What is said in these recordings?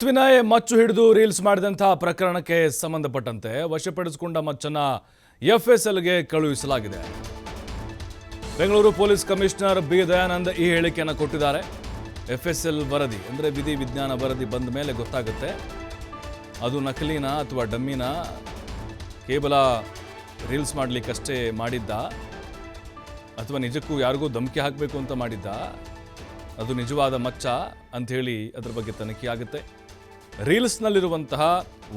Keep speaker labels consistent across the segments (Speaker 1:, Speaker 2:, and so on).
Speaker 1: ವಿನಯ್ ಮಚ್ಚು ಹಿಡಿದು ರೀಲ್ಸ್ ಮಾಡಿದಂತಹ ಪ್ರಕರಣಕ್ಕೆ ಸಂಬಂಧಪಟ್ಟಂತೆ ವಶಪಡಿಸಿಕೊಂಡ ಮಚ್ಚನ್ನ ಎಫ್ಎಸ್ಎಲ್ಗೆ ಕಳುಹಿಸಲಾಗಿದೆ. Bengaluru police commissioner B Dayanand ಈ ಹೇಳಿಕೆಯನ್ನು ಕೊಟ್ಟಿದ್ದಾರೆ. ಎಫ್ಎಸ್ಎಲ್ ವರದಿ ಅಂದರೆ ವಿಧಿ ವಿಜ್ಞಾನ ವರದಿ ಬಂದ ಮೇಲೆ ಗೊತ್ತಾಗುತ್ತೆ ಅದು ನಕಲಿನ ಅಥವಾ ಡಮ್ಮಿನ, ಕೇವಲ ರೀಲ್ಸ್ ಮಾಡಲಿಕ್ಕಷ್ಟೇ ಮಾಡಿದ್ದ ಅಥವಾ ನಿಜಕ್ಕೂ ಯಾರಿಗೂ ಧಮಕಿ ಹಾಕಬೇಕು ಅಂತ ಮಾಡಿದ್ದ, ಅದು ನಿಜವಾದ ಮಚ್ಚ ಅಂಥೇಳಿ ಅದರ ಬಗ್ಗೆ ತನಿಖೆ ಆಗುತ್ತೆ. ರೀಲ್ಸ್ನಲ್ಲಿರುವಂತಹ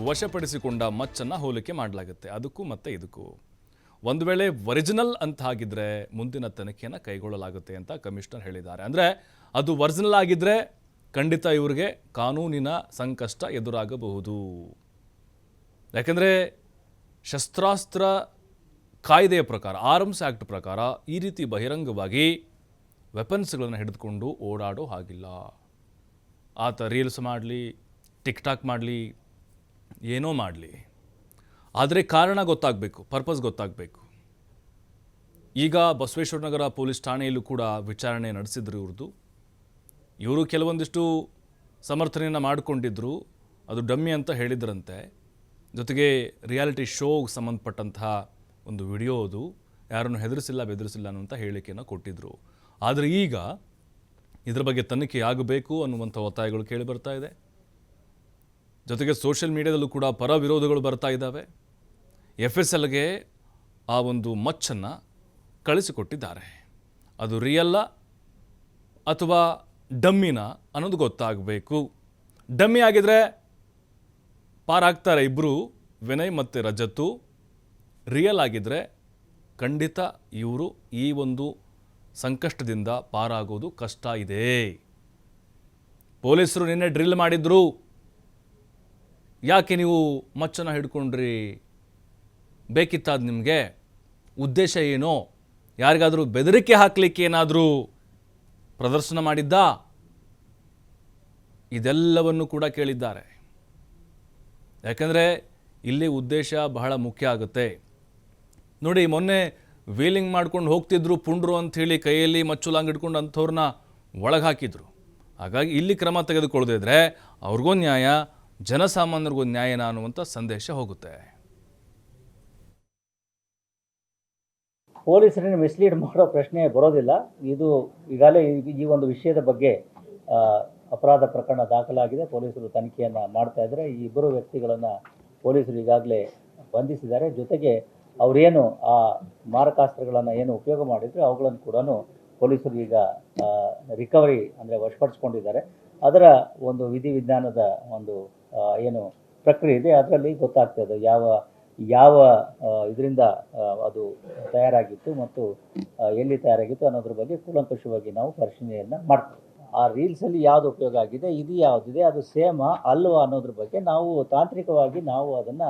Speaker 1: ವಶಪಡಿಸಿಕೊಂಡ ಮಚ್ಚನ್ನು ಹೋಲಿಕೆ ಮಾಡಲಾಗುತ್ತೆ ಅದಕ್ಕೂ ಮತ್ತು ಇದಕ್ಕೂ. ಒಂದು ವೇಳೆ ಒರಿಜಿನಲ್ ಅಂತ ಆಗಿದ್ರೆ ಮುಂದಿನ ತನಿಖೆಯನ್ನು ಕೈಗೊಳ್ಳಲಾಗುತ್ತೆ ಅಂತ ಕಮಿಷನರ್ ಹೇಳಿದ್ದಾರೆ. ಅಂದರೆ ಅದು ಒರಿಜಿನಲ್ ಆಗಿದ್ದರೆ ಖಂಡಿತ ಇವರಿಗೆ ಕಾನೂನಿನ ಸಂಕಷ್ಟ ಎದುರಾಗಬಹುದು. ಯಾಕೆಂದರೆ ಶಸ್ತ್ರಾಸ್ತ್ರ ಕಾಯ್ದೆಯ ಪ್ರಕಾರ, ಆರ್ಮ್ಸ್ ಆ್ಯಕ್ಟ್ ಪ್ರಕಾರ ಈ ರೀತಿ ಬಹಿರಂಗವಾಗಿ ವೆಪನ್ಸ್ಗಳನ್ನು ಹಿಡಿದುಕೊಂಡು ಓಡಾಡೋ ಹಾಗಿಲ್ಲ. ಆತ ರೀಲ್ಸ್ ಮಾಡಲಿ, ಟಿಕ್ ಟಾಕ್ ಮಾಡಲಿ, ಏನೋ ಮಾಡಲಿ, ಆದರೆ ಕಾರಣ ಗೊತ್ತಾಗಬೇಕು, ಪರ್ಪಸ್ ಗೊತ್ತಾಗಬೇಕು. ಈಗ ಬಸವೇಶ್ವರ ನಗರ ಪೊಲೀಸ್ ಠಾಣೆಯಲ್ಲೂ ಕೂಡ ವಿಚಾರಣೆ ನಡೆಸಿದ್ರು ಇವರು ಕೆಲವೊಂದಿಷ್ಟು ಸಮರ್ಥನೆಯನ್ನು ಮಾಡಿಕೊಂಡಿದ್ದರು, ಅದು ಡಮ್ಮಿ ಅಂತ ಹೇಳಿದ್ರಂತೆ. ಜೊತೆಗೆ ರಿಯಾಲಿಟಿ ಶೋಗೆ ಸಂಬಂಧಪಟ್ಟಂತಹ ಒಂದು ವಿಡಿಯೋ ಅದು, ಯಾರನ್ನು ಹೆದರಿಸಿಲ್ಲ ಬೆದರಿಸಿಲ್ಲ ಅನ್ನುವಂಥ ಹೇಳಿಕೆಯನ್ನು ಕೊಟ್ಟಿದ್ದರು. ಆದರೆ ಈಗ ಇದರ ಬಗ್ಗೆ ತನಿಖೆ ಆಗಬೇಕು ಅನ್ನುವಂಥ ಒತ್ತಾಯಗಳು ಕೇಳಿ ಬರ್ತಾ ಇದೆ. ಜೊತೆಗೆ ಸೋಷಿಯಲ್ ಮೀಡಿಯಾದಲ್ಲೂ ಕೂಡ ಪರ ವಿರೋಧಗಳು ಬರ್ತಾ ಇದ್ದಾವೆ. ಎಫ್ಎಸ್ಎಲ್ಗೆ ಆ ಒಂದು ಮಚ್ಚನ್ನು ಕಳಿಸಿಕೊಟ್ಟಿದ್ದಾರೆ. ಅದು ರಿಯಲ್ಲ ಅಥವಾ ಡಮ್ಮಿನ ಅನ್ನೋದು ಗೊತ್ತಾಗಬೇಕು. ಡಮ್ಮಿ ಆಗಿದ್ರೆ ಪಾರಾಗ್ತಾರೆ ಇಬ್ಬರು, ವಿನಯ್ ಮತ್ತು ರಜತ್ತು. ರಿಯಲ್ ಆಗಿದ್ದರೆ ಖಂಡಿತ ಇವರು ಈ ಒಂದು ಸಂಕಷ್ಟದಿಂದ ಪಾರಾಗೋದು ಕಷ್ಟ ಇದೆ. ಪೊಲೀಸರು ನಿನ್ನೆ ಡ್ರಿಲ್ ಮಾಡಿದ್ರು, ಯಾಕೆ ನೀವು ಮಚ್ಚನ್ನು ಹಿಡ್ಕೊಂಡ್ರಿ, ಬೇಕಿತ್ತಾದ ನಿಮಗೆ, ಉದ್ದೇಶ ಏನೋ, ಯಾರಿಗಾದರೂ ಬೆದರಿಕೆ ಹಾಕಲಿಕ್ಕೆ ಏನಾದರೂ ಪ್ರದರ್ಶನ ಮಾಡಿದ್ದ, ಇದೆಲ್ಲವನ್ನು ಕೂಡ ಕೇಳಿದ್ದಾರೆ. ಯಾಕಂದರೆ ಇಲ್ಲಿ ಉದ್ದೇಶ ಬಹಳ ಮುಖ್ಯ ಆಗುತ್ತೆ. ನೋಡಿ, ಮೊನ್ನೆ ವೀಲಿಂಗ್ ಮಾಡ್ಕೊಂಡು ಹೋಗ್ತಿದ್ರು ಪುಂಡ್ರು ಅಂಥೇಳಿ ಕೈಯಲ್ಲಿ ಮಚ್ಚು ಲಾಂಗ್ ಹಿಡ್ಕೊಂಡು ಅಂಥವ್ರನ್ನ ಒಳಗೆ ಹಾಕಿದ್ರು. ಹಾಗಾಗಿ ಇಲ್ಲಿ ಕ್ರಮ ತೆಗೆದುಕೊಳ್ಳದಿದ್ರೆ ಅವ್ರಿಗೂ ನ್ಯಾಯ, ಜನಸಾಮಾನ್ಯರಿಗೂ ನ್ಯಾಯನ ಅನ್ನುವಂಥ ಸಂದೇಶ ಹೋಗುತ್ತೆ.
Speaker 2: ಪೊಲೀಸರನ್ನು ಮಿಸ್ಲೀಡ್ ಮಾಡೋ ಪ್ರಶ್ನೆ ಬರೋದಿಲ್ಲ. ಇದು ಈಗಾಗಲೇ ಈ ಒಂದು ವಿಷಯದ ಬಗ್ಗೆ ಅಪರಾಧ ಪ್ರಕರಣ ದಾಖಲಾಗಿದೆ. ಪೊಲೀಸರು ತನಿಖೆಯನ್ನು ಮಾಡ್ತಾ ಇದ್ದಾರೆ. ಈ ಇಬ್ಬರು ವ್ಯಕ್ತಿಗಳನ್ನು ಪೊಲೀಸರು ಈಗಾಗಲೇ ಬಂಧಿಸಿದ್ದಾರೆ. ಜೊತೆಗೆ ಅವರೇನು ಆ ಮಾರಕಾಸ್ತ್ರಗಳನ್ನು ಏನು ಉಪಯೋಗ ಮಾಡಿದ್ರು ಅವುಗಳನ್ನು ಕೂಡ ಪೊಲೀಸರು ಈಗ ರಿಕವರಿ ಅಂದರೆ ವಶಪಡಿಸ್ಕೊಂಡಿದ್ದಾರೆ. ಅದರ ಒಂದು ವಿಧಿವಿಜ್ಞಾನದ ಒಂದು ಏನು ಪ್ರಕ್ರಿಯೆ ಇದೆ ಅದರಲ್ಲಿ ಗೊತ್ತಾಗ್ತದೆ ಯಾವ ಇದರಿಂದ ಅದು ತಯಾರಾಗಿತ್ತು ಮತ್ತು ಎಲ್ಲಿ ತಯಾರಾಗಿತ್ತು ಅನ್ನೋದ್ರ ಬಗ್ಗೆ ಕೂಲಂಕಷವಾಗಿ ನಾವು ಪರಿಶೀಲನೆಯನ್ನು ಮಾಡ್ತೀವಿ. ಆ ರೀಲ್ಸಲ್ಲಿ ಯಾವುದು ಉಪಯೋಗ ಆಗಿದೆ, ಇದು ಯಾವುದಿದೆ, ಅದು ಸೇಮಾ ಅಲ್ವಾ ಅನ್ನೋದ್ರ ಬಗ್ಗೆ ನಾವು ತಾಂತ್ರಿಕವಾಗಿ ನಾವು ಅದನ್ನು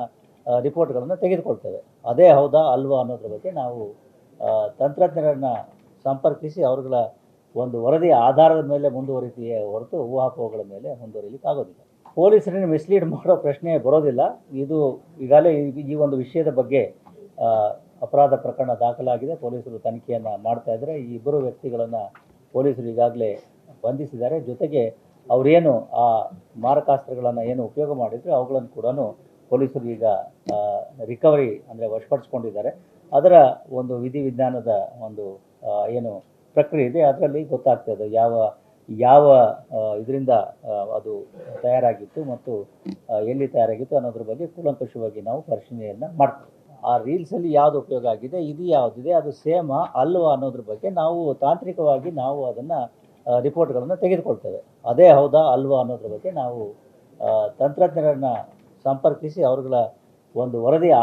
Speaker 2: ರಿಪೋರ್ಟ್ಗಳನ್ನು ತೆಗೆದುಕೊಳ್ತೇವೆ. ಅದೇ ಹೌದಾ ಅಲ್ವಾ ಅನ್ನೋದ್ರ ಬಗ್ಗೆ ನಾವು ತಂತ್ರಜ್ಞರನ್ನು ಸಂಪರ್ಕಿಸಿ ಅವ್ರಗಳ ಒಂದು ವರದಿ ಆಧಾರದ ಮೇಲೆ ಮುಂದುವರಿತೀಯೇ ಹೊರತು ಊಹಾಪೋಹಗಳ ಮೇಲೆ ಮುಂದುವರಿಲಿಕ್ಕೆ ಆಗೋದಿಲ್ಲ. ಪೊಲೀಸರನ್ನು ಮಿಸ್ಲೀಡ್ ಮಾಡೋ ಪ್ರಶ್ನೆ ಬರೋದಿಲ್ಲ. ಇದು ಈಗಾಗಲೇ ಈ ಒಂದು ವಿಷಯದ ಬಗ್ಗೆ ಅಪರಾಧ ಪ್ರಕರಣ ದಾಖಲಾಗಿದೆ. ಪೊಲೀಸರು ತನಿಖೆಯನ್ನು ಮಾಡ್ತಾ ಇದ್ದಾರೆ. ಈ ಇಬ್ಬರು ವ್ಯಕ್ತಿಗಳನ್ನು ಪೊಲೀಸರು ಈಗಾಗಲೇ ಬಂಧಿಸಿದ್ದಾರೆ. ಜೊತೆಗೆ ಅವರೇನು ಆ ಮಾರಕಾಸ್ತ್ರಗಳನ್ನು ಏನು ಉಪಯೋಗ ಮಾಡಿದ್ರು ಅವುಗಳನ್ನು ಕೂಡ ಪೊಲೀಸರು ಈಗ ರಿಕವರಿ ಅಂದರೆ ವಶಪಡಿಸ್ಕೊಂಡಿದ್ದಾರೆ. ಅದರ ಒಂದು ವಿಧಿವಿಜ್ಞಾನದ ಒಂದು ಏನು ಪ್ರಕ್ರಿಯೆ ಇದೆ ಅದರಲ್ಲಿ ಗೊತ್ತಾಗ್ತದೆ ಯಾವ ಇದರಿಂದ ಅದು ತಯಾರಾಗಿತ್ತು ಮತ್ತು ಎಲ್ಲಿ ತಯಾರಾಗಿತ್ತು ಅನ್ನೋದ್ರ ಬಗ್ಗೆ ಕೂಲಂಕಷವಾಗಿ ನಾವು ಪರಿಶೀಲನೆಯನ್ನು ಮಾಡ್ತೀವಿ. ಆ ರೀಲ್ಸಲ್ಲಿ ಯಾವುದು ಉಪಯೋಗ ಆಗಿದೆ, ಇದು ಯಾವುದಿದೆ, ಅದು ಸೇಮಾ ಅಲ್ವಾ ಅನ್ನೋದ್ರ ಬಗ್ಗೆ ನಾವು ತಾಂತ್ರಿಕವಾಗಿ ನಾವು ಅದನ್ನು ರಿಪೋರ್ಟ್ಗಳನ್ನು ತೆಗೆದುಕೊಳ್ತೇವೆ. ಅದೇ ಹೌದಾ ಅಲ್ವಾ ಅನ್ನೋದ್ರ ಬಗ್ಗೆ ನಾವು ತಂತ್ರಜ್ಞರನ್ನು ಸಂಪರ್ಕಿಸಿ ಅವ್ರಗಳ ಒಂದು ವರದಿ